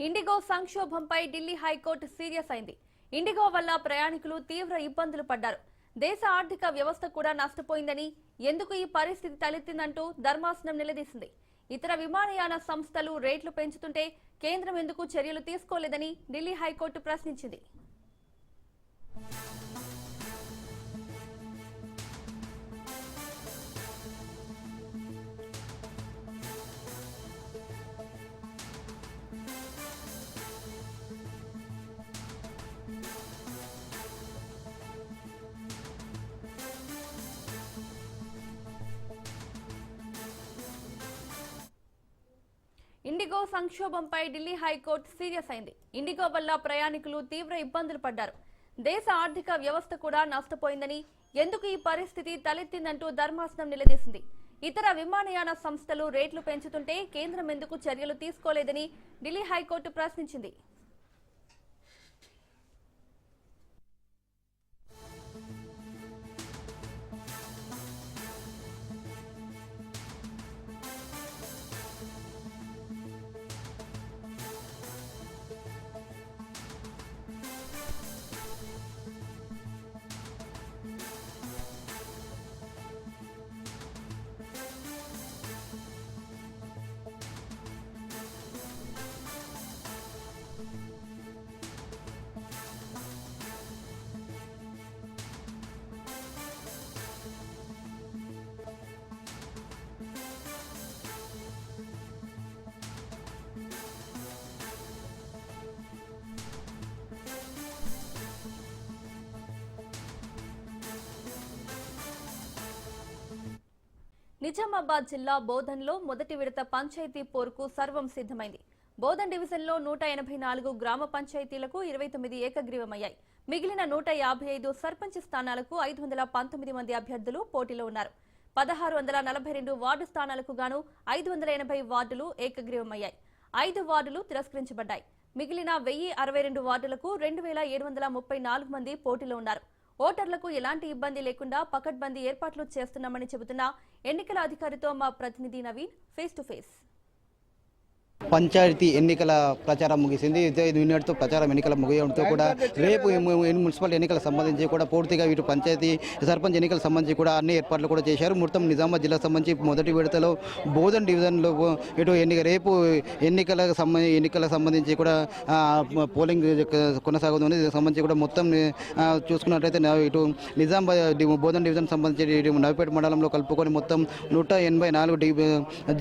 IndiGo సంక్షోభంపై Delhi high court serious అయింది. IndiGo వల్ల ప్రయాణికులు తీవ్ర ఇబ్బందులు పడ్డారు. దేశ ఆర్థిక వ్యవస్థ కూడా నష్టపోయిందని, ఎందుకు ఈ పరిస్థితి తలెత్తిందంటూ ధర్మాసనం నిలదీసింది. ఇతర విమానయాన సంస్థలు రేట్లు పెంచుతుంటే కేంద్రం ఎందుకు చర్యలు తీసుకోలేదని ఢిల్లీ హైకోర్టు ప్రశ్నించింది. ఇండిగో సంక్షోభంపై ఢిల్లీ హైకోర్టు సీరియస్ అయింది. ఇండిగో వల్ల ప్రయాణికులు తీవ్ర ఇబ్బందులు పడ్డారు. దేశ ఆర్థిక వ్యవస్థ కూడా నష్టపోయిందని, ఎందుకు ఈ పరిస్థితి తలెత్తిందంటూ ధర్మాసనం నిలదీసింది. ఇతర విమానయాన సంస్థలు రేట్లు పెంచుతుంటే కేంద్రం ఎందుకు చర్యలు తీసుకోలేదని ఢిల్లీ హైకోర్టు ప్రశ్నించింది. నిజామాబాద్ జిల్లా బోధన్లో మొదటి విడత పంచాయతీ పోరుకు సర్వం సిద్ధమైంది. బోధన్ డివిజన్లో 184 గ్రామ పంచాయతీలకు 29 ఏకగ్రీవమయ్యాయి. మిగిలిన 155 సర్పంచ్ స్థానాలకు 519 మంది అభ్యర్థులు పోటీలో ఉన్నారు. 1642 వార్డు స్థానాలకు గాను 580 వార్డులు ఏకగ్రీవమయ్యాయి. 5 వార్డులు తిరస్కరించబడ్డాయి. మిగిలిన 1062 వార్డులకు 2734 మంది పోటీలో ఉన్నారు. ఓటర్లకు ఎలాంటి ఇబ్బంది లేకుండా పకడ్బందీ ఏర్పాట్లు చేస్తున్నామని చెబుతున్న ఎన్నికల అధికారితో మా ప్రతినిధి నవీన్ ఫేస్ టు ఫేస్. పంచాయతీ ఎన్నికల ప్రచారం ముగిసింది. నిన్నటితో ప్రచారం ఎన్నికల ముగియడంతో కూడా రేపు మున్సిపల్ ఎన్నికలకు సంబంధించి కూడా పూర్తిగా ఇటు పంచాయతీ సర్పంచ్ ఎన్నికలకు సంబంధించి కూడా అన్ని ఏర్పాట్లు కూడా చేశారు. మొత్తం నిజామాబాద్ జిల్లాకు సంబంధించి మొదటి విడతలో బోధన్ డివిజన్లో ఇటు రేపు ఎన్నికలకు సంబంధించి కూడా పోలింగ్ కొనసాగుతుంది. దీనికి సంబంధించి కూడా మొత్తం చూసుకున్నట్లయితే ఇటు నిజామాబాద్ బోధన్ డివిజన్ సంబంధించి నవిపేట మండలంలో కలుపుకొని మొత్తం 184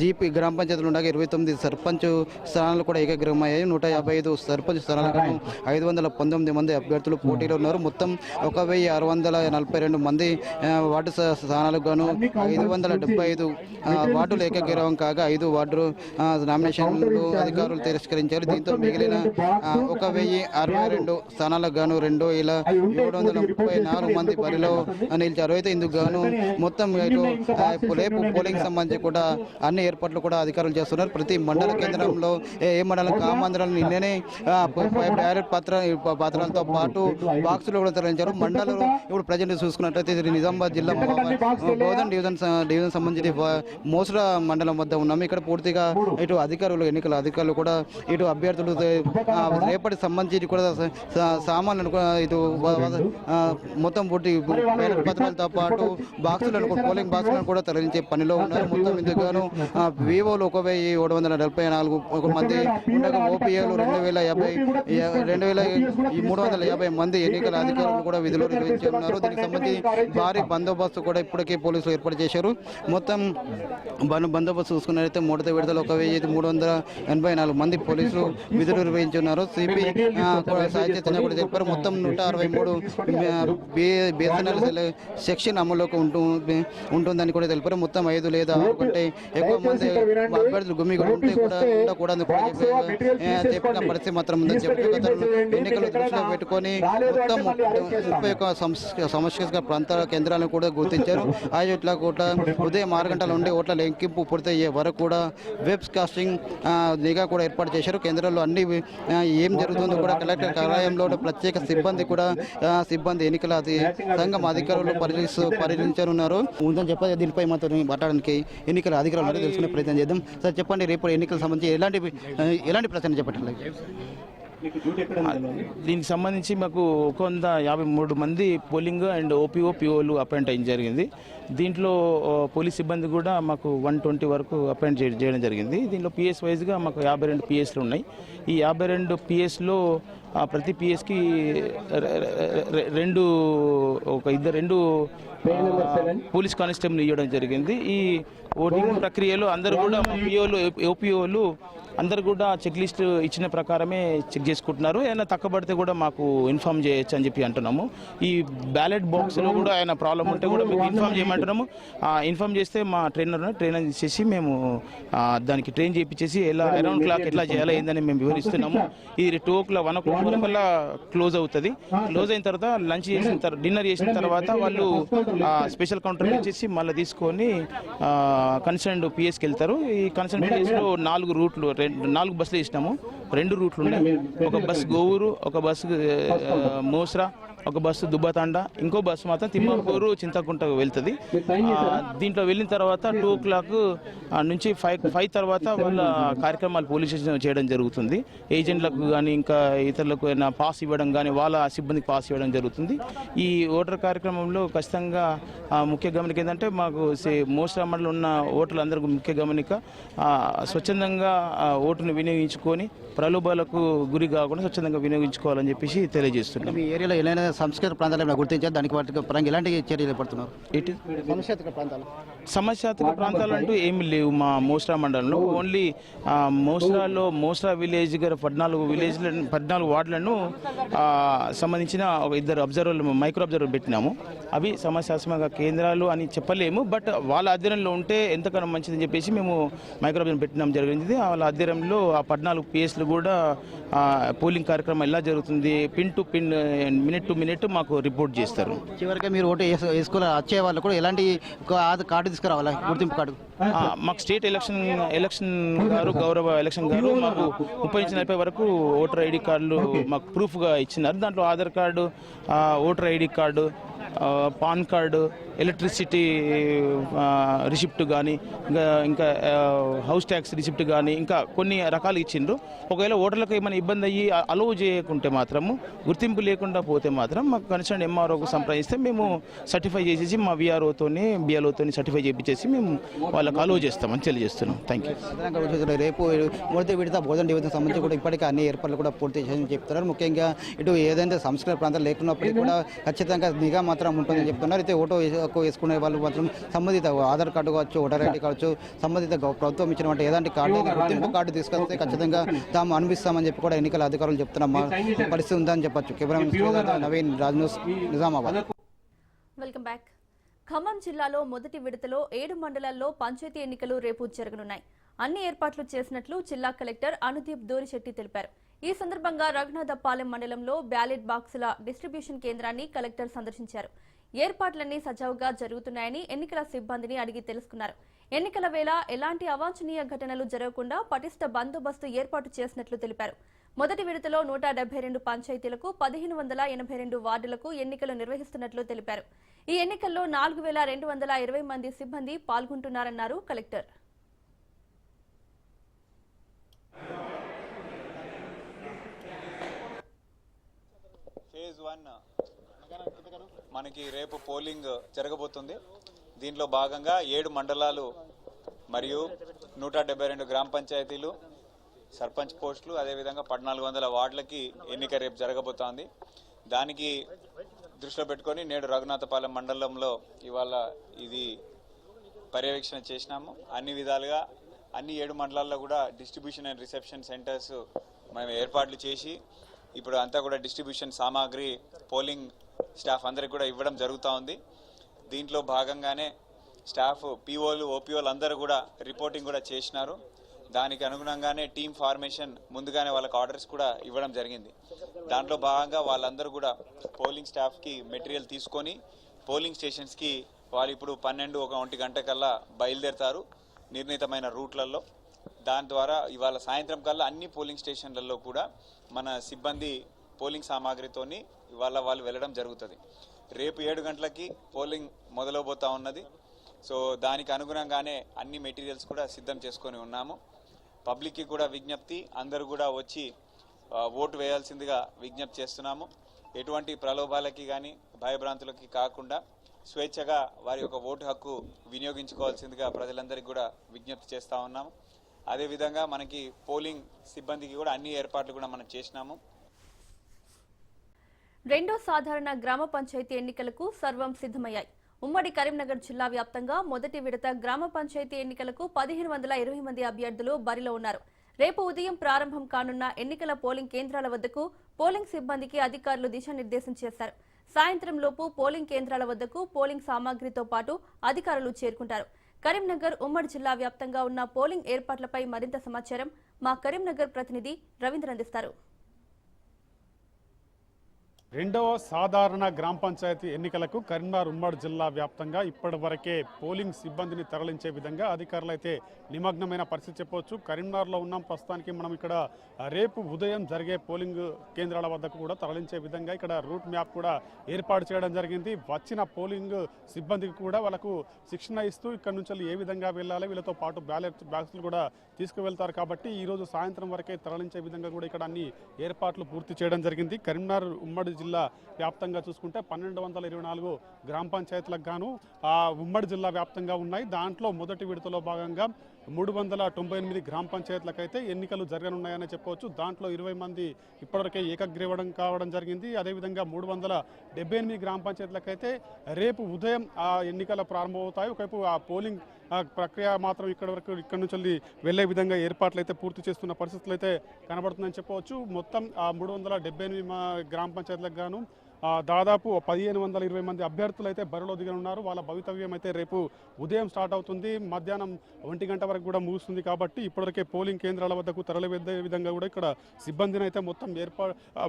జీపీ గ్రామ పంచాయతీలు ఉండగా 29 సర్పంచ్ స్థానాలు కూడా ఏకగ్రీవమయ్యాయి. 155 సర్పంచ్ స్థానాలకు 519 మంది అభ్యర్థులు పోటీలో ఉన్నారు. మొత్తం 1642 మంది వార్డు స్థానాలకు గాను 575 వార్డులు ఏకగ్రీవం కాగా 5 వార్డులు నామినేషన్లు అధికారులు తిరస్కరించారు. దీంతో మిగిలిన 1062 స్థానాలకు గాను 2734 మంది బరిలో నిలిచారు. అయితే ఇందుకు గాను మొత్తం రేపు పోలింగ్ సంబంధించి కూడా అన్ని ఏర్పాట్లు కూడా అధికారులు చేస్తున్నారు. ప్రతి మండల కేంద్రంలో ఏ మండలం కామందరాలు నిన్ననే బ్యాలెట్ పత్రాలతో పాటు బాక్సులు కూడా తరలించారు. మండలం ఇప్పుడు ప్రజెంట్ చూసుకున్నట్లయితే నిజామాబాద్ జిల్లా బోధన్ డివిజన్ సంబంధించి మోసరా మండలం వద్ద ఉన్నాము. ఇక్కడ పూర్తిగా ఇటు అధికారులు ఎన్నికల అధికారులు కూడా ఇటు అభ్యర్థులు రేపటి సంబంధించి కూడా సామాన్లను ఇటు మొత్తం పూర్తి బ్యాలెట్ పత్రాలతో పాటు బాక్సులను పోలింగ్ బాక్సులను కూడా తరలించే పనిలో ఉన్నారు. మొత్తం ఇందుకు వివోలు 1744 మంది ఉండగా ఓపీఏలు 2350 మంది ఎన్నికల అధికారులు కూడా విధులు నిర్వహించున్నారు. దీనికి సంబంధించి భారీ బందోబస్తు కూడా ఇప్పటికే పోలీసులు ఏర్పాటు చేశారు. మొత్తం బందోబస్తు చూసుకున్నట్లయితే మొదటి విడతలో 1384 మంది పోలీసులు విధులు నిర్వహించున్నారు. సిపి సాయి చైతన్య కూడా చెప్పారు. మొత్తం 163 బిఎస్ఎన్ఎల్ సెక్షన్ అమల్లోకి ఉంటుందని కూడా తెలిపారు. మొత్తం 5 లేదా 6 కంటే ఎక్కువ మంది అభ్యర్థులు గుమిగూడి ఉంటే కూడా ఉండకూడదని కూడా చెప్పిన పరిస్థితి మాత్రం ఉందని చెప్తూ ఎన్నికలు దృష్టిలో పెట్టుకొని మొత్తం 31 సమస్య ప్రాంతాల కేంద్రాలను కూడా గుర్తించారు. ఆ చోట్ల కూడా ఉదయం 6 గంటల నుండి ఓట్ల లెక్కింపు పూర్తయ్యే వరకు కూడా వెబ్ కాస్టింగ్ నిఘా కూడా ఏర్పాటు చేశారు. కేంద్రంలో అన్ని ఏం జరుగుతుందో కూడా కలెక్టర్ కార్యాలయంలో ప్రత్యేక సిబ్బంది ఎన్నికల సంఘం అధికారులు పరిశీలించనున్నారు. ఉందని చెప్పి దీనిపై మాత్రం మాట్లాడడానికి ఎన్నికల అధికారులు తెలుసుకునే ప్రయత్నం చేద్దాం. సార్ చెప్పండి, రేపు ఎన్నికలకు సంబంధించి సంబంధించి ఎలాంటి ప్రశ్న చెప్పట్లేదు? దీనికి సంబంధించి మాకు 153 మంది పోలింగ్ అండ్ ఓపీఓ పిఓలు అపాయింట్ అయ్యి జరిగింది. దీంట్లో పోలీస్ సిబ్బంది కూడా మాకు 120 వరకు అపాయింట్ చేయడం జరిగింది. దీంట్లో పిఎస్ వైజ్గా మాకు 52 పిఎస్లు ఉన్నాయి. ఈ 52 పిఎస్లో ప్రతి పిఎస్కి రెండు పోలీస్ కానిస్టేబుల్ ఇవ్వడం జరిగింది. ఈ ఓటింగ్ ప్రక్రియలో అందరూ కూడా పిఓలు ఓపీఓలు అందరు కూడా చెక్ లిస్ట్ ఇచ్చిన ప్రకారమే చెక్ చేసుకుంటున్నారు. ఏమైనా తక్కువబడితే కూడా మాకు ఇన్ఫామ్ చేయొచ్చు అని చెప్పి అంటున్నాము. ఈ బ్యాలెట్ బాక్స్లో కూడా ఏమైనా ప్రాబ్లం ఉంటే కూడా మీకు ఇన్ఫామ్ చేయమంటున్నాము. ఇన్ఫామ్ చేస్తే మా ట్రైనర్ చేసి మేము దానికి ట్రైన్ చేయించేసి అరౌండ్ క్లాక్ ఎట్లా చేయాలో ఏందని మేము వివరిస్తున్నాము. ఇది 2 o'clock 1 o'clock వరకల్లా క్లోజ్ అవుతుంది. క్లోజ్ అయిన తర్వాత లంచ్ చేసిన డిన్నర్ చేసిన తర్వాత వాళ్ళు స్పెషల్ కౌంటర్ ఇచ్చేసి మళ్ళీ తీసుకొని కన్సర్న్ పిఎస్కి వెళ్తారు. ఈ కన్సర్న్ పిఎస్లో 4 రూట్లు 4 బస్సులు ఇచ్చినాము. 2 రూట్లు ఉన్నాయి. ఒక బస్సు గోవూరు, ఒక బస్సు మోస్రా, ఒక బస్సు దుబ్బతాండ, ఇంకో బస్సు మాత్రం తిమ్మాపూరు చింతకుంట వెళ్తుంది. దీంట్లో వెళ్ళిన తర్వాత 2 o'clock నుంచి 5 తర్వాత వాళ్ళ కార్యక్రమాలు పోలీస్ స్టేషన్ చేయడం జరుగుతుంది. ఏజెంట్లకు కానీ ఇంకా ఇతరులకు ఏమైనా పాస్ ఇవ్వడం కానీ వాళ్ళ సిబ్బందికి పాస్ ఇవ్వడం జరుగుతుంది. ఈ ఓటర్ కార్యక్రమంలో ఖచ్చితంగా ముఖ్య గమనిక ఏంటంటే మాకు మోస్ట్ మండలంలో ఉన్న ఓటర్లందరికీ ముఖ్య గమనిక స్వచ్ఛందంగా ఓటును వినియోగించుకొని ప్రలోభాలకు గురి కాకుండా స్వచ్ఛందంగా వినియోగించుకోవాలని చెప్పేసి తెలియజేస్తున్నాం. మీ ఏరియాలో ఏదైనా సంస్కృత ప్రాంతాలు ఏమైనా గుర్తించారు? దానికి వాటి పరంగా ఎలాంటి చర్యలు పడుతున్నారు? సమస్యాత్మక ప్రాంతాలు అంటూ ఏమి లేవు మా మోస్రా మండలంలో. ఓన్లీ మోస్రాలో మోస్రా విలేజ్ గారు 14 వార్డులను సంబంధించిన ఒక 2 అబ్జర్వర్లు మైక్రో అబ్జర్వర్ పెట్టినాము. అవి సమస్యాత్మక కేంద్రాలు అని చెప్పలేము, బట్ వాళ్ళ అధ్యయనంలో ఉంటే ఎంతకన్నా మంచిదని చెప్పేసి మేము మైక్రో అబ్జర్వర్ పెట్టినాం జరిగింది. వాళ్ళ అధ్యయనంలో ఆ 14 పిఎస్లు కూడా పోలింగ్ కార్యక్రమం ఎలా జరుగుతుంది pin to pin minute to minute మాకు రిపోర్ట్ చేస్తారు. చివరికి మీరు ఓటు వేసుకోవాలి వచ్చే వాళ్ళు కూడా ఎలాంటి కార్డు తీసుకురావాలి? గుర్తింపు కార్డు మాకు స్టేట్ ఎలక్షన్ గారు గౌరవ ఎలక్షన్ గారు మాకు 30-40 వరకు ఓటర్ ఐడి కార్డులు మాకు ప్రూఫ్గా ఇచ్చినారు. దాంట్లో Aadhaar card, voter ID card, pan card, electricity receipt కానీ ఇంకా హౌస్ ట్యాక్స్ రిసిప్ట్ కానీ ఇంకా కొన్ని రకాలు ఇచ్చిండ్రు. ఒకవేళ ఓటర్లకు ఏమైనా ఇబ్బంది అయ్యి అలవ్ చేయకుంటే మాత్రము గుర్తింపు లేకుండా పోతే మాత్రం మాకు కన్సర్న్ ఎంఆర్ఓకు సంప్రదిస్తే మేము సర్టిఫై చేసేసి మా విఆర్ఓతోని బిఎల్ఓతోని సర్టిఫై చేయించేసి మేము వాళ్ళకి అలవ్ చేస్తామని తెలియజేస్తున్నాం. Thank you. రేపు మొదటి విడత బోధన డివిజన్ సంబంధించి కూడా ఇప్పటికే అన్ని ఏర్పాట్లు కూడా పూర్తి చేయాలని చెప్తున్నారు. ముఖ్యంగా ఇటు ఏదైతే సంస్కృత ప్రాంతాలు లేకున్నప్పటికీ కూడా ఖచ్చితంగా నిఘా మాత్రం ఉంటుందని చెప్తున్నారు. అయితే ఓటు వేసుకునే వాళ్ళు మాత్రం సంబంధిత ఆధార్ కార్డు కావచ్చు, ఓటర్ ఐడి కావచ్చు, సంబంధిత ప్రభుత్వం ఇచ్చినటువంటి ఏదంటే కార్డు గుర్తింపు కార్డు తీసుకొస్తే ఖచ్చితంగా తాము అనిపిస్తామని చెప్పి కూడా ఎన్నికల అధికారులు చెప్తున్న పరిస్థితి ఉందని చెప్పొచ్చు. Cameraman Naveen, Raj news, Nizamabad. Welcome back. Khammam జిల్లాలో మొదటి విడతలో 7 మండలాల్లో పంచాయతీ ఎన్నికలు రేపు జరగనున్నాయి. అన్ని ఏర్పాట్లు చేసినట్లు జిల్లా కలెక్టర్ అనుదీప్ దోరిశెట్టి తెలిపారు. ఈ సందర్భంగా రఘునాథపాలెం మండలంలో బ్యాలెట్ బాక్సుల డిస్ట్రిబ్యూషన్ కేంద్రాన్ని కలెక్టర్ సందర్శించారు. ఏర్పాట్లన్నీ సజావుగా జరుగుతున్నాయని ఎన్నికల సిబ్బందిని అడిగి తెలుసుకున్నారు. ఎన్నికల వేళ ఎలాంటి అవాంఛనీయ ఘటనలు జరగకుండా పటిష్ట బందోబస్తు ఏర్పాటు చేసినట్లు తెలిపారు. మొదటి విడతలో 172 పంచాయతీలకు 1582 వార్డులకు ఎన్నికలు నిర్వహిస్తున్నట్లు తెలిపారు. ఈ ఎన్నికల్లో 4220 మంది సిబ్బంది పాల్గొంటున్నారన్నారు కలెక్టర్. ఫేజ్ 1 మనకి రేపు పోలింగ్ జరగబోతుంది. దీంట్లో భాగంగా 7 మండలాలు మరియు 172 గ్రామ పంచాయతీలు, సర్పంచ్ పోస్టులు, అదేవిధంగా 1400 వార్డులకి ఎన్నిక రేపు జరగబోతోంది. దానికి దృష్టిలో పెట్టుకొని నేడు రఘునాథపాలెం మండలంలో ఇవాళ ఇది పర్యవేక్షణ చేసినాము. అన్ని విధాలుగా అన్ని 7 మండలాల్లో కూడా డిస్ట్రిబ్యూషన్ అండ్ రిసెప్షన్ సెంటర్స్ మేము ఏర్పాట్లు చేసి ఇప్పుడు అంతా కూడా డిస్ట్రిబ్యూషన్ సామాగ్రి పోలింగ్ స్టాఫ్ అందరికి కూడా ఇవ్వడం జరుగుతూ ఉంది. దీంట్లో భాగంగానే స్టాఫ్ పీఓలు ఓపీఓలు అందరూ కూడా రిపోర్టింగ్ కూడా చేసినారు. దానికి అనుగుణంగానే టీమ్ ఫార్మేషన్ ముందుగానే వాళ్ళకి ఆర్డర్స్ కూడా ఇవ్వడం జరిగింది. దాంట్లో భాగంగా వాళ్ళందరూ కూడా పోలింగ్ స్టాఫ్కి మెటీరియల్ తీసుకొని పోలింగ్ స్టేషన్స్కి వాళ్ళు ఇప్పుడు 12-1 గంట కల్లా బయలుదేరుతారు నిర్ణీతమైన రూట్లలో. దాని ద్వారా ఇవాళ సాయంత్రం కల్లా అన్ని పోలింగ్ స్టేషన్లలో కూడా మన సిబ్బంది పోలింగ్ సామాగ్రితోని ఇవాళ వాళ్ళు వెళ్ళడం జరుగుతుంది. రేపు 7 గంటలకి పోలింగ్ మొదలవబోతూ ఉన్నది. సో దానికి అనుగుణంగానే అన్ని మెటీరియల్స్ కూడా సిద్ధం చేసుకొని ఉన్నాము. పబ్లిక్కి కూడా విజ్ఞప్తి, అందరూ కూడా వచ్చి ఓటు వేయాల్సిందిగా విజ్ఞప్తి చేస్తున్నాము. ఎటువంటి ప్రలోభాలకి కానీ భయభ్రాంతులకి కాకుండా స్వేచ్ఛగా వారి యొక్క ఓటు హక్కు వినియోగించుకోవాల్సిందిగా ప్రజలందరికీ కూడా విజ్ఞప్తి చేస్తూ ఉన్నాము. అదేవిధంగా మనకి పోలింగ్ సిబ్బందికి కూడా అన్ని ఏర్పాట్లు కూడా మనం చేసినాము. రెండో సాధారణ గ్రామ పంచాయతీ ఎన్నికలకు సర్వం సిద్ధమయ్యాయి. ఉమ్మడి కరీంనగర్ జిల్లా వ్యాప్తంగా మొదటి విడత గ్రామ పంచాయతీ ఎన్నికలకు 1520 మంది అభ్యర్థులు బరిలో ఉన్నారు. రేపు ఉదయం ప్రారంభం కానున్న ఎన్నికల పోలింగ్ కేంద్రాల వద్దకు పోలింగ్ సిబ్బందికి అధికారులు దిశానిర్దేశం చేశారు. సాయంత్రం లోపు పోలింగ్ కేంద్రాల వద్దకు పోలింగ్ సామాగ్రితో పాటు అధికారులు చేరుకుంటారు. కరీంనగర్ ఉమ్మడి జిల్లా వ్యాప్తంగా ఉన్న పోలింగ్ ఏర్పాట్లపై మరింత సమాచారం మా కరీంనగర్ ప్రతినిధి రవీంద్ర అందిస్తారు. రెండవ సాధారణ గ్రామ పంచాయతీ ఎన్నికలకు కరీంనగర్ ఉమ్మడి జిల్లా వ్యాప్తంగా ఇప్పటి వరకే పోలింగ్ సిబ్బందిని తరలించే విధంగా అధికారులు అయితే నిమగ్నమైన పరిస్థితి చెప్పవచ్చు. కరీంనగర్లో ఉన్నాం ప్రస్తుతానికి. మనం ఇక్కడ రేపు ఉదయం జరిగే పోలింగ్ కేంద్రాల వద్దకు కూడా తరలించే విధంగా ఇక్కడ రూట్ మ్యాప్ కూడా ఏర్పాటు చేయడం జరిగింది. వచ్చిన పోలింగ్ సిబ్బందికి కూడా వాళ్ళకు శిక్షణ ఇస్తూ ఇక్కడ నుంచి ఏ విధంగా వెళ్ళాలి, వీళ్ళతో పాటు బ్యాలెట్ బాక్సులు కూడా తీసుకువెళ్తారు. కాబట్టి ఈరోజు సాయంత్రం వరకే తరలించే విధంగా కూడా ఇక్కడ అన్ని ఏర్పాట్లు పూర్తి చేయడం జరిగింది. కరీంనగర్ ఉమ్మడి జిల్లా వ్యాప్తంగా చూసుకుంటే 1224 గ్రామ పంచాయతీలకు గాను ఉమ్మడి జిల్లా వ్యాప్తంగా ఉన్నాయి. దాంట్లో మొదటి విడతలో భాగంగా 398 గ్రామ పంచాయతీలకైతే ఎన్నికలు జరగనున్నాయని చెప్పవచ్చు. దాంట్లో 20 మంది ఇప్పటివరకే ఏకగ్రీవడం కావడం జరిగింది. అదేవిధంగా 378 గ్రామ పంచాయతీలకైతే రేపు ఉదయం ఆ ఎన్నికలు ప్రారంభమవుతాయి. ఒకవైపు ఆ పోలింగ్ ప్రక్రియ మాత్రం ఇక్కడ నుంచి వెళ్లే విధంగా ఏర్పాట్లు అయితే పూర్తి చేస్తున్న పరిస్థితులు అయితే కనబడుతుందని చెప్పవచ్చు. మొత్తం 378 గ్రామ పంచాయతీలకు గాను దాదాపు 1520 మంది అభ్యర్థులు అయితే బరిలో దిగనున్నారు. వాళ్ళ భవితవ్యం అయితే రేపు ఉదయం స్టార్ట్ అవుతుంది. మధ్యాహ్నం 1 గంట వరకు కూడా ముగుస్తుంది. కాబట్టి ఇప్పటివరకే పోలింగ్ కేంద్రాల వద్దకు తరలివెద్దే విధంగా కూడా ఇక్కడ సిబ్బందిని అయితే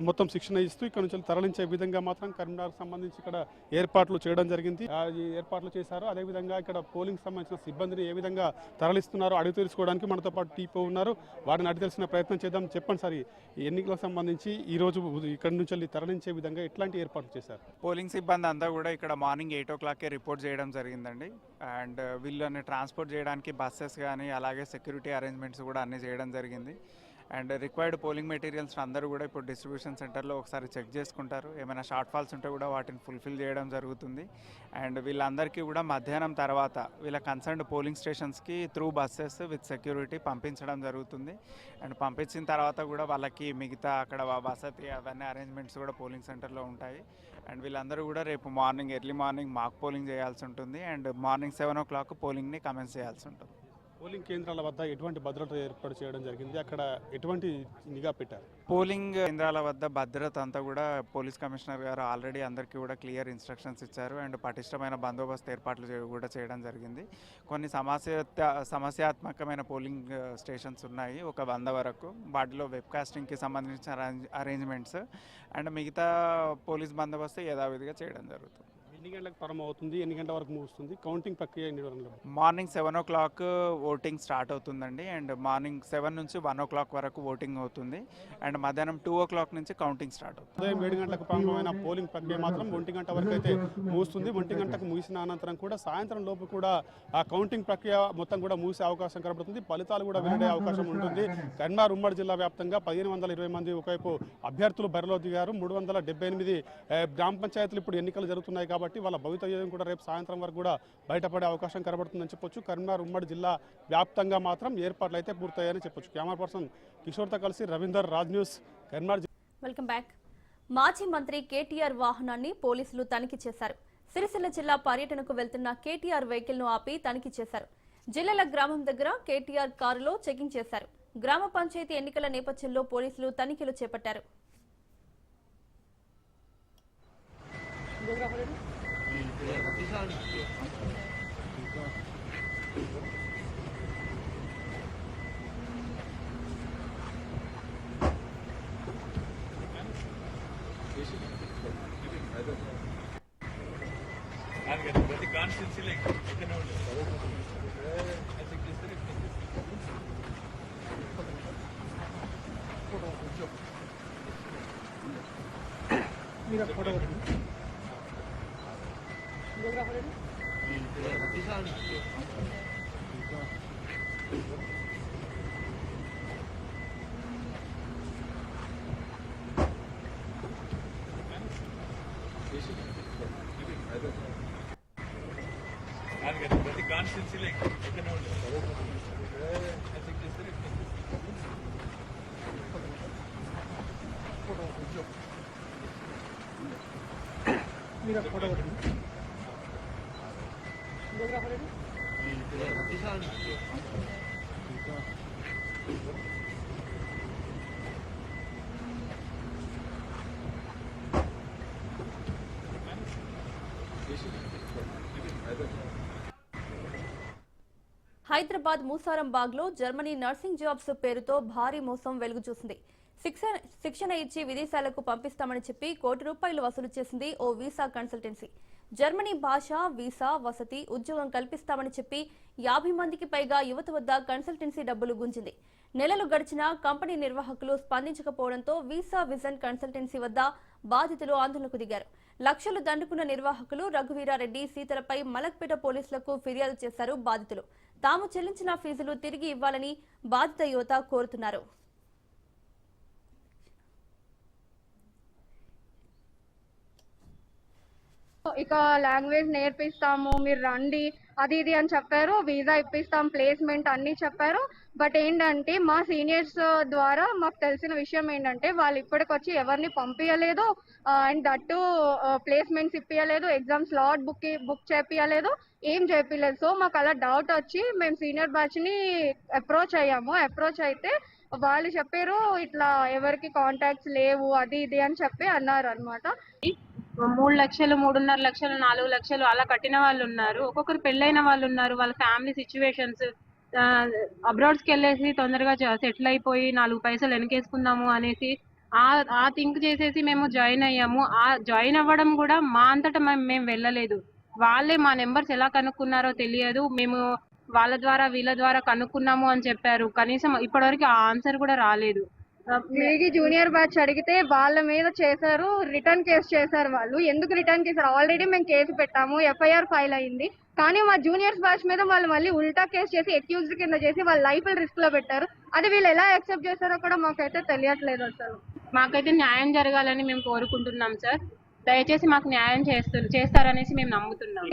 మొత్తం శిక్షణ ఇస్తూ ఇక్కడ నుంచి తరలించే విధంగా మాత్రం కరీంనగర్కి సంబంధించి ఇక్కడ ఏర్పాట్లు చేయడం జరిగింది. ఈ ఏర్పాట్లు చేశారు. అదేవిధంగా ఇక్కడ పోలింగ్ సంబంధించిన సిబ్బందిని ఏ విధంగా తరలిస్తున్నారో అడిగి తెలుసుకోవడానికి మనతో పాటు టీపో ఉన్నారు. వారిని అడిగి తెలిసిన ప్రయత్నం చేద్దాం. చెప్పండి సార్, ఈ ఎన్నికలకు సంబంధించి ఈ రోజు ఇక్కడ నుంచి తరలించే విధంగా ఎట్లాంటి ఏర్పాటు చేశారు? పోలింగ్ సిబ్బంది అంతా కూడా ఇక్కడ మార్నింగ్ 8 o'clockకే రిపోర్ట్ చేయడం జరిగిందండి. అండ్ వీళ్ళని ట్రాన్స్పోర్ట్ చేయడానికి బస్సెస్ కానీ అలాగే సెక్యూరిటీ అరేంజ్మెంట్స్ కూడా అన్నీ చేయడం జరిగింది. అండ్ రిక్వైర్డ్ పోలింగ్ మెటీరియల్స్ అందరూ కూడా ఇప్పుడు డిస్ట్రిబ్యూషన్ సెంటర్లో ఒకసారి చెక్ చేసుకుంటారు. ఏమైనా షార్ట్ ఫాల్స్ ఉంటే కూడా వాటిని ఫుల్ఫిల్ చేయడం జరుగుతుంది. అండ్ వీళ్ళందరికీ కూడా మధ్యాహ్నం తర్వాత వీళ్ళ కన్సర్న్డ్ పోలింగ్ స్టేషన్స్కి త్రూ బస్సెస్ విత్ సెక్యూరిటీ పంపించడం జరుగుతుంది. అండ్ పంపించిన తర్వాత కూడా వాళ్ళకి మిగతా అక్కడ వసతి అవన్నీ అరేంజ్మెంట్స్ కూడా పోలింగ్ సెంటర్లో ఉంటాయి. అండ్ వీళ్ళందరూ కూడా రేపు morning early morning mock polling చేయాల్సి ఉంటుంది. అండ్ మార్నింగ్ 7 o'clock పోలింగ్ని కమెన్స్ చేయాల్సి ఉంటుంది. పోలింగ్ కేంద్రాల వద్ద ఎటువంటి భద్రత ఏర్పాటు చేయడం జరిగింది? అక్కడ ఎటువంటి నిఘా పెట్టారు? పోలింగ్ కేంద్రాల వద్ద భద్రత అంతా కూడా పోలీస్ కమిషనర్ గారు ఆల్రెడీ అందరికీ కూడా క్లియర్ ఇన్స్ట్రక్షన్స్ ఇచ్చారు. అండ్ పటిష్టమైన బందోబస్తు ఏర్పాట్లు కూడా చేయడం జరిగింది. కొన్ని సమస్యాత్మకమైన పోలింగ్ స్టేషన్స్ ఉన్నాయి, ఒక 100 వరకు. వాటిలో వెబ్కాస్టింగ్కి సంబంధించిన అరేంజ్మెంట్స్ అండ్ మిగతా పోలీస్ బందోబస్తు యథావిధిగా చేయడం జరుగుతుంది. ఎన్ని గంటలకు ప్రారంభం అవుతుంది, ఎన్ని గంటల వరకు ముగుస్తుంది? కౌంటింగ్ ప్రక్రియ మార్నింగ్ 7 o'clock ఓటింగ్ స్టార్ట్ అవుతుందండి. అండ్ మార్నింగ్ 7 నుంచి 1 o'clock వరకు ఓటింగ్ అవుతుంది. అండ్ మధ్యాహ్నం 2 o'clock నుంచి కౌంటింగ్ స్టార్ట్ అవుతుంది. ఉదయం 7 గంటలకు ప్రారంభమైన పోలింగ్ ప్రక్రియ మాత్రం 1 గంట వరకు అయితే ముగుస్తుంది. 1 గంటకు ముగిసిన అనంతరం కూడా సాయంత్రం లోపు కూడా ఆ కౌంటింగ్ ప్రక్రియ మొత్తం కూడా ముగిసే అవకాశం కనబడుతుంది. ఫలితాలు కూడా వెల్లడే అవకాశం ఉంటుంది. కరీంనగర్ ఉమ్మడి జిల్లా వ్యాప్తంగా 1520 మంది ఒకవైపు అభ్యర్థులు బరిలో దిగారు. 378 గ్రామ పంచాయతీలు ఇప్పుడు ఎన్నికలు జరుగుతున్నాయి. కాబట్టి వాళ్ళ భవితవ్యం కూడా రేపు సాయంత్రం వరకు కూడా బయటపడే అవకాశం కనబడుతుందని చెప్పొచ్చు. కరీంనగర్ ఉమ్మడి జిల్లా వ్యాప్తంగా మాత్రం ఏర్పాట్లు అయితే పూర్తయ్యాయని చెప్పొచ్చు. కెమెరా పర్సన్ కిషోర్తో కలిసి Ravinder, Raj news, Karimnagar. Welcome back. మాజీ మంత్రి కేటీఆర్ వాహనాన్ని పోలీసులు తనిఖీ చేశారు. సిరిసిల్ల జిల్లా పర్యటనకు వెళ్తున్న కేటీఆర్ వెహికల్ ను ఆపి తనిఖీ చేశారు. జిల్లాల గ్రామం దగ్గర కేటీఆర్ కారులో చెకింగ్ చేశారు. గ్రామ పంచాయతీ ఎన్నికల నేపథ్యంలో పోలీసులు తనిఖీలు చేపట్టారు. హైదరాబాద్ మూసారంబాగ్లో జర్మనీ నర్సింగ్ జాబ్స్ పేరుతో భారీ మోసం వెలుగు చూసింది. శిక్షణ ఇచ్చి విదేశాలకు పంపిస్తామని చెప్పి ₹1,00,00,000 వసూలు చేసింది ఓ వీసా కన్సల్టెన్సీ. జర్మనీ భాష, వీసా, వసతి, ఉద్యోగం కల్పిస్తామని చెప్పి 50 మందికి పైగా యువత వద్ద కన్సల్టెన్సీ డబ్బులు గుంజింది. నెలలు గడిచినా కంపెనీ నిర్వాహకులు స్పందించకపోవడంతో వీసా విజన్ కన్సల్టెన్సీ వద్ద బాధితులు ఆందోళనకు దిగారు. లక్షలు దండుకున్న నిర్వాహకులు రఘువీరారెడ్డి, సీతలపై మలక్పేట పోలీసులకు ఫిర్యాదు చేశారు బాధితులు. తాము చెల్లించిన ఫీజులు తిరిగి ఇవ్వాలని బాధిత యువత కోరుతున్నారు. ఇక లాంగ్వేజ్ నేర్పిస్తాము, మీరు రండి, అది ఇది అని చెప్పారు. వీసా ఇప్పిస్తాం, ప్లేస్మెంట్ అన్ని చెప్పారు. బట్ ఏంటంటే మా సీనియర్స్ ద్వారా మాకు తెలిసిన విషయం ఏంటంటే వాళ్ళు ఇప్పటికొచ్చి ఎవరిని పంపించలేదు, అండ్ దట్టు ప్లేస్మెంట్స్ ఇప్పించలేదు, ఎగ్జామ్ స్లాట్ బుక్ చేపించలేదు, ఏం చేపించలేదు. సో మాకు అలా డౌట్ వచ్చి మేము సీనియర్ బ్యాచ్ ని అప్రోచ్ అయ్యాము. అప్రోచ్ అయితే వాళ్ళు చెప్పారు ఇట్లా ఎవరికి కాంటాక్ట్స్ లేవు, అది ఇది అని చెప్పి అన్నారు అనమాట. 3 లక్షలు, 3.5 లక్షలు, 4 లక్షలు అలా కట్టిన వాళ్ళు ఉన్నారు. ఒక్కొక్కరు పెళ్ళైన వాళ్ళు ఉన్నారు. వాళ్ళ ఫ్యామిలీ సిచ్యువేషన్స్, అబ్రాడ్స్కి వెళ్ళేసి తొందరగా సెటిల్ అయిపోయి 4 పైసలు వెనకేసుకుందాము అనేసి ఆ థింక్ చేసేసి మేము జాయిన్ అయ్యాము. ఆ జాయిన్ అవ్వడం కూడా మా అంతటా మేము వెళ్ళలేదు. వాళ్ళే మా నెంబర్స్ ఎలా కనుక్కున్నారో తెలియదు. మేము వాళ్ళ ద్వారా వీళ్ళ ద్వారా కనుక్కున్నాము అని చెప్పారు. కనీసం ఇప్పటివరకు ఆ ఆన్సర్ కూడా రాలేదు. జూనియర్ బ్యాచ్ అడిగితే వాళ్ళ మీద చేశారు, రిటర్న్ కేసు చేశారు. వాళ్ళు ఎందుకు రిటర్న్ చేశారు? ఆల్రెడీ మేము కేసు పెట్టాము, ఎఫ్ఐఆర్ ఫైల్ అయింది. కానీ మా జూనియర్స్ బ్యాచ్ మీద వాళ్ళు మళ్ళీ ఉల్టా కేసు చేసి అక్యూజ్డ్ కింద చేసి వాళ్ళ లైఫ్ రిస్క్ లో పెట్టారు. అది వీళ్ళు ఎలా యాక్సెప్ట్ చేశారో కూడా మాకైతే తెలియట్లేదు. అసలు మాకైతే న్యాయం జరగాలని మేము కోరుకుంటున్నాం సార్. దయచేసి మాకు న్యాయం చేస్తారనేసి మేము నమ్ముతున్నాం.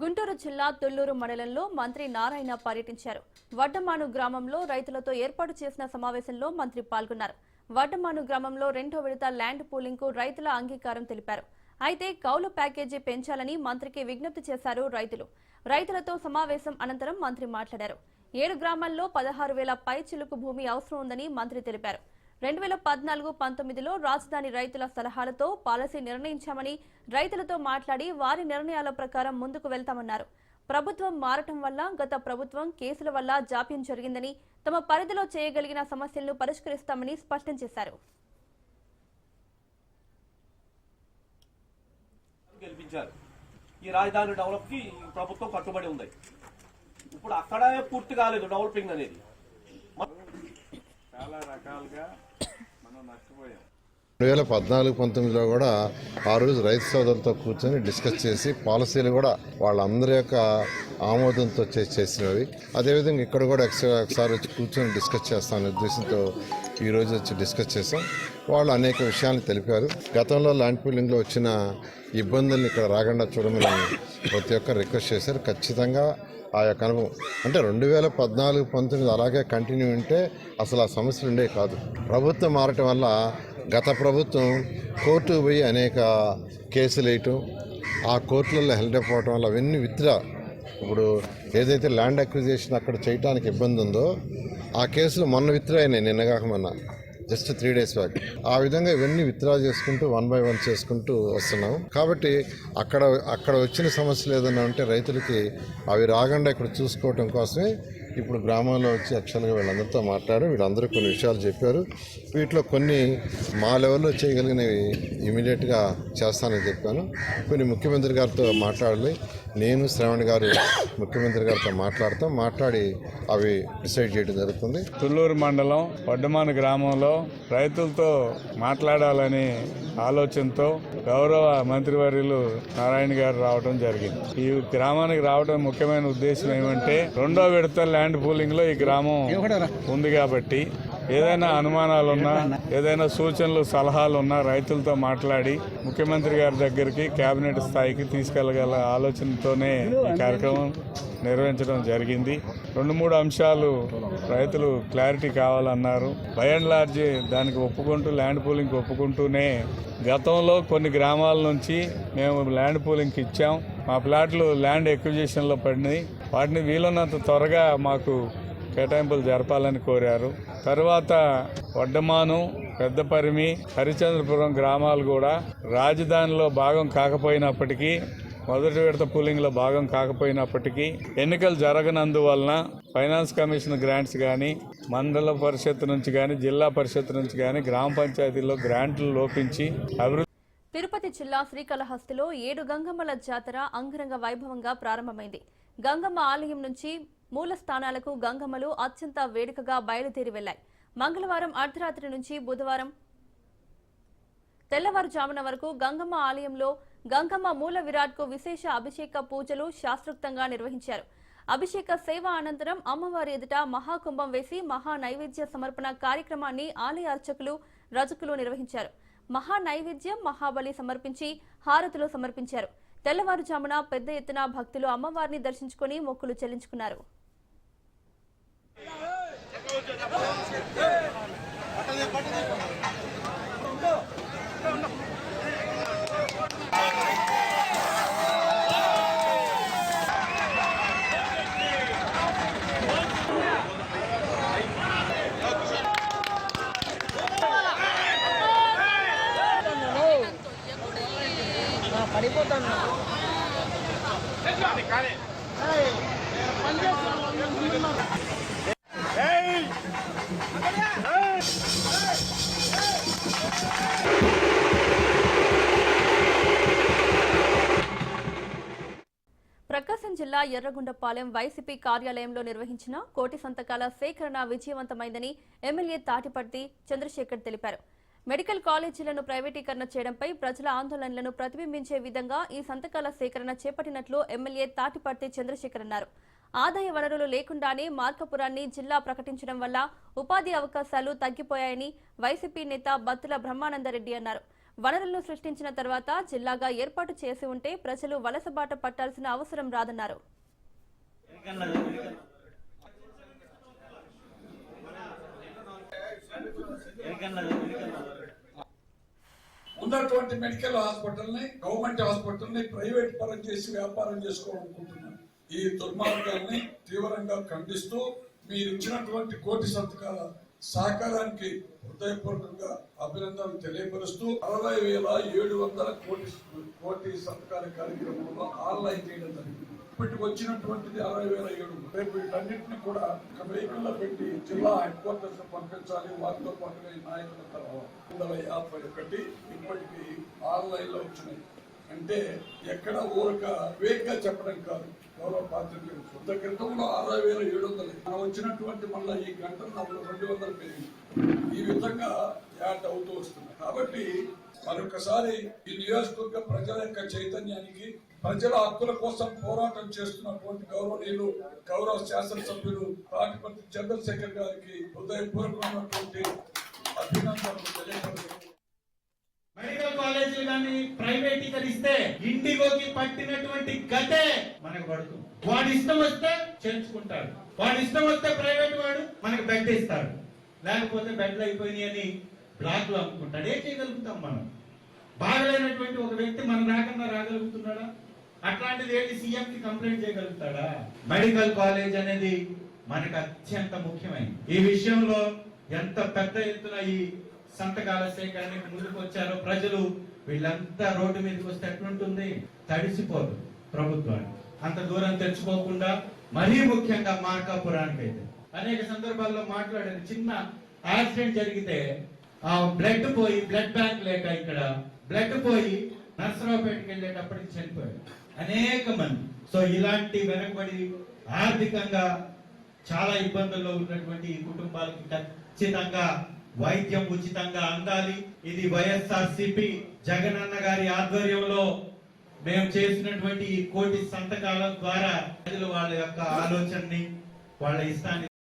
గుంటూరు జిల్లా తుళ్లూరు మండలంలో మంత్రి నారాయణ పర్యటించారు. వడ్డమాను గ్రామంలో రైతులతో ఏర్పాటు చేసిన సమావేశంలో మంత్రి పాల్గొన్నారు. వడ్డమాను గ్రామంలో 2వ విడత ల్యాండ్ పూలింగ్ కు రైతుల అంగీకారం తెలిపారు. అయితే కౌలు ప్యాకేజీ పెంచాలని మంత్రికి విజ్ఞప్తి చేశారు రైతులు. రైతులతో సమావేశం అనంతరం మంత్రి మాట్లాడారు. 7 గ్రామాల్లో 16,000 పైచిలుకు భూమి అవసరం ఉందని మంత్రి తెలిపారు. 2014-19లో రాజధాని రైతుల సలహాలతో పాలసీ నిర్ణయించామని రైతులతో మాట్లాడి వారి నిర్ణయాల ప్రకారం ముందుకు వెళ్తామన్నారు. ప్రభుత్వం మారటం వల్ల గత ప్రభుత్వం కేసుల వల్ల జాప్యం జరిగిందని, తమ పరిధిలో చేయగలిగిన సమస్యలను పరిష్కరిస్తామని స్పష్టం చేశారు. ఈ రాజధాని డెవలప్ కి ప్రభుత్వం కట్టుబడి ఉంది. ఇప్పుడు అక్కడే పూర్తి కాలేదు డెవలపింగ్ అనేది. చాలా రకాలుగా మనం నష్టపోయాం. 2014-19లో కూడా ఆ రోజు రైతు సోదరులతో కూర్చొని డిస్కస్ చేసి పాలసీలు కూడా వాళ్ళందరి యొక్క ఆమోదంతో చేసినవి. అదేవిధంగా ఇక్కడ కూడా ఒకసారి వచ్చి కూర్చొని డిస్కస్ చేస్తామనే ఉద్దేశంతో ఈరోజు వచ్చి డిస్కస్ చేసాం. వాళ్ళు అనేక విషయాలను తెలిపారు. గతంలో ల్యాండ్ పూలింగ్లో వచ్చిన ఇబ్బందుల్ని ఇక్కడ రాకుండా చూడమని ప్రతి ఒక్కరు రిక్వెస్ట్ చేశారు. ఖచ్చితంగా ఆ యొక్క అనుభవం అంటే 2014-19 అలాగే కంటిన్యూ ఉంటే అసలు ఆ సమస్యలు ఉండే కాదు. ప్రభుత్వం మారటం వల్ల గత ప్రభుత్వం కోర్టుకు పోయి అనేక కేసులు వేయటం, ఆ కోర్టులలో హెల్డ్ అయిపోవటం వల్ల అవన్నీ ఇప్పుడు ఏదైతే ల్యాండ్ అక్విజిషన్ అక్కడ చేయడానికి ఇబ్బంది ఉందో ఆ కేసులు మొన్న విత్డ్రా అయినాయి, నిన్నగాక మొన్న జస్ట్ 3 days బ్యాక్. ఆ విధంగా ఇవన్నీ విత్డ్రా చేసుకుంటూ 1 by 1 చేసుకుంటూ వస్తున్నాం. కాబట్టి అక్కడ వచ్చిన సమస్యలు ఏదైనా ఉంటే రైతులకి అవి రాకుండా ఇక్కడ చూసుకోవటం కోసమే ఇప్పుడు గ్రామంలో వచ్చి యాక్చువల్గా వీళ్ళందరితో మాట్లాడారు. వీళ్ళందరూ కొన్ని విషయాలు చెప్పారు. వీటిలో కొన్ని మా లెవెల్లో చేయగలిగినవి ఇమీడియట్గా చేస్తానని చెప్పాను. కొన్ని ముఖ్యమంత్రి గారితో మాట్లాడాలి. నేను శ్రవణ్ గారు ముఖ్యమంత్రి గారితో మాట్లాడి అవి డిసైడ్ చేయడం జరుగుతుంది. తుళ్లూరు మండలం వడ్డమాను గ్రామంలో రైతులతో మాట్లాడాలని ఆలోచనతో గౌరవ మంత్రివర్యులు నారాయణ గారు రావడం జరిగింది. ఈ గ్రామానికి రావడం ముఖ్యమైన ఉద్దేశం ఏమంటే 2వ విడత ల్యాండ్ పూలింగ్ లో ఈ గ్రామం ఉంది కాబట్టి ఏదైనా అనుమానాలున్నా, ఏదైనా సూచనలు సలహాలు ఉన్నా రైతులతో మాట్లాడి ముఖ్యమంత్రి గారి దగ్గరికి కేబినెట్ స్థాయికి తీసుకెళ్లగల ఆలోచనతోనే ఈ కార్యక్రమం నిర్వహించడం జరిగింది. 2-3 అంశాలు రైతులు క్లారిటీ కావాలన్నారు. బై అండ్ లార్జ్ దానికి ఒప్పుకుంటూ ల్యాండ్ పూలింగ్కి ఒప్పుకుంటూనే గతంలో కొన్ని గ్రామాల నుంచి మేము ల్యాండ్ పూలింగ్కి ఇచ్చాం. మా ప్లాట్లు ల్యాండ్ ఎక్విజిషన్లో పడినాయి. వాటిని వీలున్నంత త్వరగా మాకు కేటాయింపులు జరపాలని కోరారు. తర్వాత వడ్డమాను, పెద్దపరిమి, హరిచంద్రపురం గ్రామాలు కూడా రాజధానిలో భాగం కాకపోయినప్పటికీ, మొదటి విడత పూలింగ్లో భాగం కాకపోయినప్పటికీ ఎన్నికలు జరగనందువలన ఫైనాన్స్ కమిషన్ గ్రాంట్స్ కానీ, మండల పరిషత్ నుంచి కానీ, జిల్లా పరిషత్ నుంచి కానీ గ్రామ పంచాయతీల్లో గ్రాంట్లు లోపించి అభివృద్ధి. తిరుపతి జిల్లా శ్రీకాళహస్తిలో 7 గంగమ్మల జాతర అంగరంగ వైభవంగా ప్రారంభమైంది. గంగమ్మ ఆలయం నుంచి మూల స్థానాలకు గంగమ్మలు అత్యంత వేడుకగా బయలుదేరి వెళ్లాయి. మంగళవారం అర్ధరాత్రి నుంచి బుధవారం తెల్లవారుజామున వరకు గంగమ్మ ఆలయంలో గంగమ్మ మూల విరాట్కు విశేష అభిషేక పూజలు శాస్త్రోక్తంగా నిర్వహించారు. అభిషేక సేవ అనంతరం అమ్మవారి ఎదుట మహాకుంభం వేసి మహా నైవేద్య సమర్పణ కార్యక్రమాన్ని ఆలయ అర్చకులు, రజకులు నిర్వహించారు. మహా నైవేద్యం, మహాబలి సమర్పించి హారతులు సమర్పించారు. తెల్లవారుజామున పెద్ద ఎత్తున భక్తులు అమ్మవారిని దర్శించుకుని మొక్కులు చెల్లించుకున్నారు. ప్రకాశం జిల్లా ఎర్రగొండపాలెం వైసీపీ కార్యాలయంలో నిర్వహించిన కోటి సంతకాల సేకరణ విజయవంతమైందని ఎమ్మెల్యే తాటిపర్తి చంద్రశేఖర్ తెలిపారు. మెడికల్ కాలేజీలను ప్రైవేటీకరణ చేయడంపై ప్రజల ఆందోళనలను ప్రతిబింబించే విధంగా ఈ సంతకాల సేకరణ చేపట్టినట్లు ఎమ్మెల్యే తాటిపర్తి చంద్రశేఖర్ అన్నారు. ఆదాయ వనరులు లేకుండానే మార్కాపురాన్ని జిల్లా ప్రకటించడం వల్ల ఉపాధి అవకాశాలు తగ్గిపోయాయని వైసీపీ నేత బత్తుల బ్రహ్మానందరెడ్డి అన్నారు. వనరులను సృష్టించిన తర్వాత జిల్లాగా ఏర్పాటు చేసి ఉంటే ప్రజలు వలసబాట పట్టాల్సిన అవసరం రాదన్నారు. ఉన్నటువంటి మెడికల్ హాస్పిటల్ని, గవర్నమెంట్ హాస్పిటల్ని ప్రైవేట్ పరం చేసి వ్యాపారం చేసుకోవాలనుకుంటున్నారు. ఈ దుర్మార్గాల్ని తీవ్రంగా ఖండిస్తూ మీరు ఇచ్చినటువంటి కోటి సంతకాల సహకారానికి హృదయపూర్వకంగా అభినందనలు తెలియపరుస్తూ 60,700 కోటి సంతకాల కార్యక్రమంలో ఆన్లైన్ చేయడం జరిగింది. ఇప్పటికి వచ్చినటువంటిది 60,700. రేపు వీటన్నింటినీ కూడా ఒక వెహికల్ లో పెట్టి జిల్లా హెడ్ క్వార్టర్స్ పంపించాలి. వారితో పాటుగా ఈ నాయకులతో 151 ఇప్పటికి ఆన్లైన్ లో వచ్చినాయి. అంటే ఎక్కడ ఊరక వేగ్గా చెప్పడం కాదు, గౌరవ పాత్రికేయులు. కొంత క్రితంలో 60,700 మనం వచ్చినటువంటి మళ్ళీ ఈ గంట 200 పెరిగింది. ఈ విధంగా యాడ్ అవుతూ వస్తుంది. కాబట్టి మరొకసారి ఈ నియోజకవర్గ ప్రజల యొక్క చైతన్యానికి, ప్రజల హక్కుల కోసం పోరాటం చేస్తున్నటువంటి గౌరవనీయులు గౌరవ శాసనసభ్యులు తాటిపర్తి చంద్రశేఖర్ గారికి హృదయపూర్వకమైనటువంటి అభినందనలు తెలియజేస్తున్నారు. మెడికల్ కాలేజీలు కానీ ప్రైవేటీకరిస్తే ఇండిగోకి పట్టినటువంటి గతే మనకు పడుతుంది. వాడి ఇష్టం వస్తే చేర్చుకుంటాడు, వాడి ఇష్టం వస్తే ప్రైవేట్ వాడు మనకు బెడ్ ఇస్తాడు, లేకపోతే బెడ్లు అయిపోయినాయి అని బ్లాక్ లో అమ్ముకుంటాడు. ఏం చేయగలుగుతాం మనం? బాగలేనటువంటి ఒక వ్యక్తి మన రాకన్నా రాగలుగుతున్నాడా? అట్లాంటిది ఏంటి సీఎం కి కంప్లైంట్ చేయగలుగుతాడా? మెడికల్ కాలేజ్ అనేది మనకు అత్యంత ముఖ్యమైనది. ఈ విషయంలో ఎంత పెద్ద ఎత్తున ఈ సంతకాల సేకరణకు ముందుకు వచ్చారో ప్రజలు, వీళ్ళంతా రోడ్డు మీదకి వస్తే ఎట్లుంటుంది? తడిసిపోదు ప్రభుత్వాన్ని. అంత దూరం తెచ్చుకోకుండా మరీ ముఖ్యంగా మార్కాపురానికి అయితే అనేక సందర్భాల్లో మాట్లాడారు. చిన్న యాక్సిడెంట్ జరిగితే ఆ బ్లడ్ పోయి, బ్లడ్ బ్యాంక్ లేక ఇక్కడ బ్లడ్ పోయి నర్సరావుపేటకి వెళ్ళేటప్పటికి చనిపోయారు అనేక మంది. సో ఇలాంటి వెనకబడి ఆర్థికంగా చాలా ఇబ్బందుల్లో ఉన్నటువంటి కుటుంబాలకి ఖచ్చితంగా వైద్యం ఉచితంగా అందాలి. ఇది వైఎస్ఆర్సీపీ జగనన్న గారి ఆధ్వర్యంలో మేము చేసినటువంటి ఈ కోటి సంతకాల ద్వారా ప్రజలు వాళ్ళ యొక్క ఆలోచనని, వాళ్ళ ఇష్టాన్ని